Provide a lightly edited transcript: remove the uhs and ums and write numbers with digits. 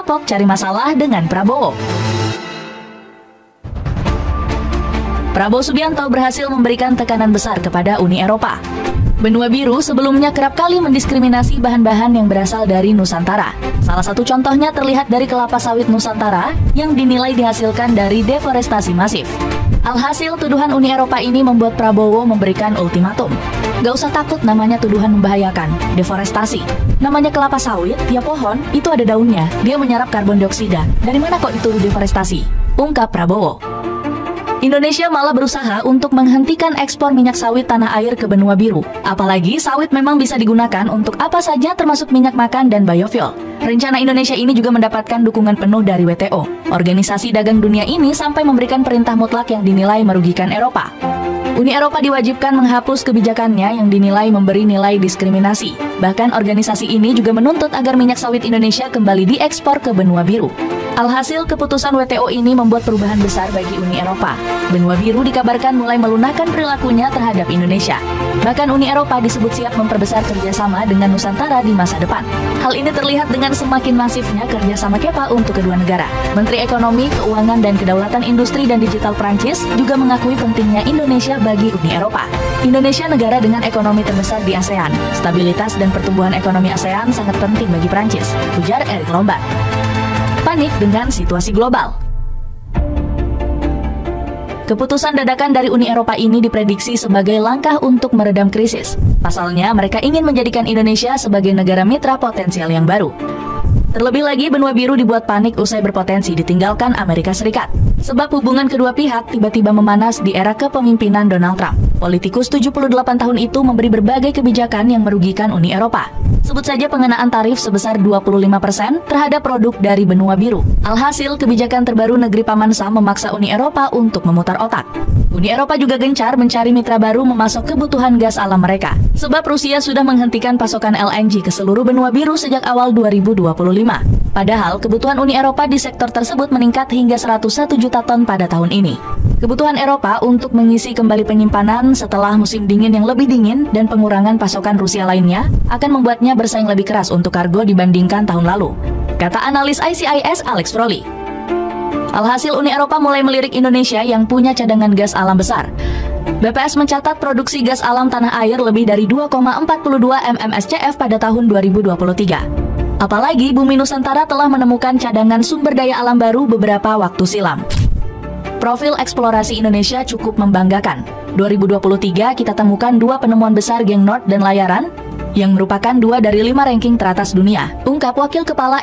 kapok cari masalah dengan Prabowo. Prabowo Subianto berhasil memberikan tekanan besar kepada Uni Eropa. Benua Biru sebelumnya kerap kali mendiskriminasi bahan-bahan yang berasal dari Nusantara. Salah satu contohnya terlihat dari kelapa sawit Nusantara yang dinilai dihasilkan dari deforestasi masif. Alhasil, tuduhan Uni Eropa ini membuat Prabowo memberikan ultimatum. Gak usah takut namanya tuduhan membahayakan, deforestasi. Namanya kelapa sawit, ya pohon, itu ada daunnya, dia menyerap karbon dioksida. Dari mana kok dituduh deforestasi? Ungkap Prabowo. Indonesia malah berusaha untuk menghentikan ekspor minyak sawit tanah air ke benua biru. Apalagi sawit memang bisa digunakan untuk apa saja termasuk minyak makan dan biofuel. Rencana Indonesia ini juga mendapatkan dukungan penuh dari WTO. Organisasi dagang dunia ini sampai memberikan perintah mutlak yang dinilai merugikan Eropa. Uni Eropa diwajibkan menghapus kebijakannya yang dinilai memberi nilai diskriminasi. Bahkan organisasi ini juga menuntut agar minyak sawit Indonesia kembali diekspor ke benua biru. Alhasil, keputusan WTO ini membuat perubahan besar bagi Uni Eropa. Benua biru dikabarkan mulai melunakkan perilakunya terhadap Indonesia. Bahkan Uni Eropa disebut siap memperbesar kerjasama dengan Nusantara di masa depan. Hal ini terlihat dengan semakin masifnya kerjasama KEPA untuk kedua negara. Menteri Ekonomi, Keuangan, dan Kedaulatan Industri dan Digital Prancis juga mengakui pentingnya Indonesia bagi Uni Eropa. Indonesia negara dengan ekonomi terbesar di ASEAN. Stabilitas dan pertumbuhan ekonomi ASEAN sangat penting bagi Prancis, ujar Erick Lombard. Panik dengan situasi global. Keputusan dadakan dari Uni Eropa ini diprediksi sebagai langkah untuk meredam krisis. Pasalnya, mereka ingin menjadikan Indonesia sebagai negara mitra potensial yang baru. Terlebih lagi, benua biru dibuat panik usai berpotensi ditinggalkan Amerika Serikat. Sebab hubungan kedua pihak tiba-tiba memanas di era kepemimpinan Donald Trump. Politikus 78 tahun itu memberi berbagai kebijakan yang merugikan Uni Eropa. Sebut saja pengenaan tarif sebesar 25% terhadap produk dari benua biru. Alhasil, kebijakan terbaru negeri Paman Sam memaksa Uni Eropa untuk memutar otak. Uni Eropa juga gencar mencari mitra baru memasok kebutuhan gas alam mereka. Sebab Rusia sudah menghentikan pasokan LNG ke seluruh benua biru sejak awal 2025. Padahal, kebutuhan Uni Eropa di sektor tersebut meningkat hingga 101 juta ton pada tahun ini. Kebutuhan Eropa untuk mengisi kembali penyimpanan setelah musim dingin yang lebih dingin dan pengurangan pasokan Rusia lainnya akan membuatnya bersaing lebih keras untuk kargo dibandingkan tahun lalu, kata analis ICIS Alex Froli. Alhasil, Uni Eropa mulai melirik Indonesia yang punya cadangan gas alam besar. BPS mencatat produksi gas alam tanah air lebih dari 2,42 mmscf pada tahun 2023. Apalagi bumi Nusantara telah menemukan cadangan sumber daya alam baru beberapa waktu silam. Profil eksplorasi Indonesia cukup membanggakan. 2023 kita temukan 2 penemuan besar Geng Nord dan Layaran, yang merupakan 2 dari 5 ranking teratas dunia, ungkap Wakil Kepala